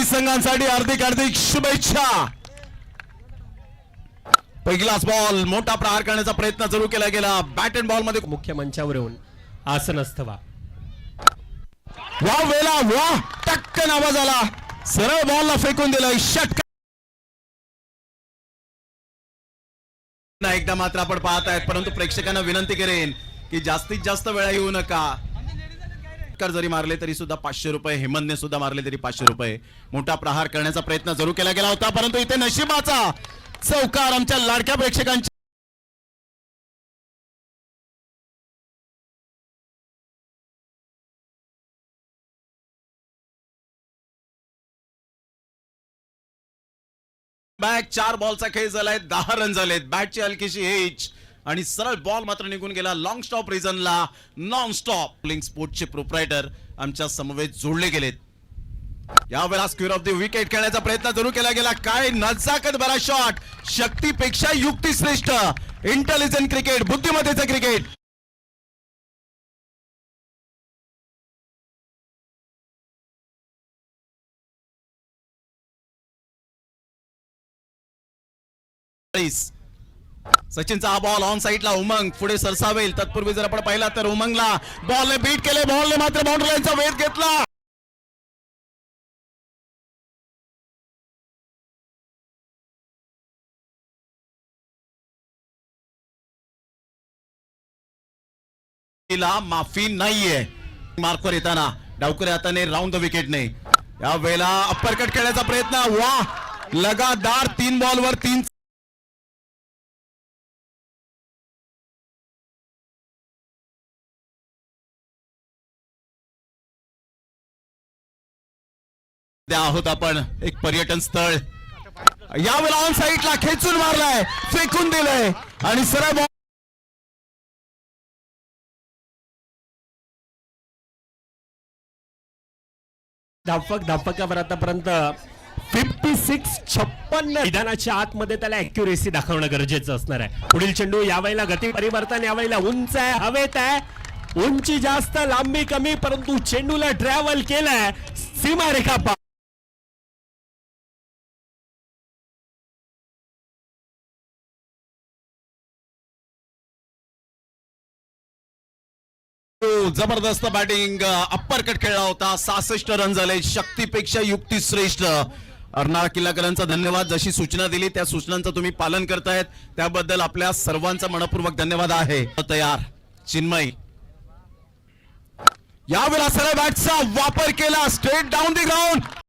दोन्ही संघांसाठी हार्दिक हार्दिक शुभेच्छा. पहिलाच बॉल मोठा प्रहार करण्याचा प्रयत्न जरूर केला गेला. बॅट अँड बॉल मध्ये मुख्य मंचावर येऊन आसनस्थ व्हा. वा वेला वा टक्कन आवाज आला. सरळ बॉलला फेकून दिलं. षटकार एकदा मात्र आपण पाहत आहेत, परंतु प्रेक्षकांना विनंती करेन की जास्तीत जास्त वेळा येऊ नका. जरी मारले तरी सुद्धा 500 रुपये. हेमंतने सुद्धा मारले तरी 500 रुपये. मोठा प्रहार करण्याचा प्रयत्न जरूर केला गेला होता, परंतु इथे नशिबाचा चौकार आमच्या लाडक्या प्रेक्षकांच्या बॅक. 4 बॉलचा खेळ झालाय. 10 रन झालेत. बॅटची हलकीशी एज आणि सरळ बॉल मात्र निघून गेला लॉंग स्टॉप रिजनला. नॉन स्टॉप प्लेइंग स्पोर्टचे प्रोप्रायटर आमच्या समवेत जोडले गेलेत. यावेळेला स्क्वेअर ऑफ द विकेट खेळण्याचा प्रयत्न जरूर केला गेला. काय नजाकत भरा शॉट. शक्तीपेक्षा युक्ती श्रेष्ठ. इंटेलिजंट क्रिकेट, बुद्धिमत्तेचं क्रिकेट. सचिनचा हा बॉल ऑन साइडला. उमंग पुढे सरसावेल तत्पूर्वी जर आपण पाहिला तर उमंगला बॉलने बीट केले. बॉलने मात्र बाउंड्री लाईनचा वेध घेतला. माफी नाहीये. मार्कवर येताना डावकरे हाताने राऊंड द विकेटने या वेळेला अप्परकट खेळण्याचा प्रयत्न. वा लगातार 3 बॉलवर 3 आहोत आपण. एक पर्यटन स्थळ. यावेळेला ऑन साइडला खेचून मारलाय, फेकून दिलंय आणि सरळ बॉल. धावपकावर आतापर्यंत 56 मैदानाच्या आतमध्ये त्याला अॅक्युरेसी दाखवणं गरजेचं असणार आहे. पुढील चेंडू यावेळेला गती परिवर्तन. यावेळेला उंच आहे, हवेत आहे. उंची जास्त, लांबी कमी, परंतु चेंडूला ट्रॅव्हल केलाय. सीमारेखा पा जबरदस्त बॅटिंग. अप्परकट खेळला होता. 66 रन झाले. शक्तीपेक्षा युक्ती श्रेष्ठ. अर्नाळा किल्लाकरांचा धन्यवाद. जशी सूचना दिली त्या सूचनांचं तुम्ही पालन करतायत त्याबद्दल आपल्या सर्वांचा मनपूर्वक धन्यवाद आहे. तयार चिन्मय. यावेळेला सरळ बॅटचा वापर केला. Straight down the ground.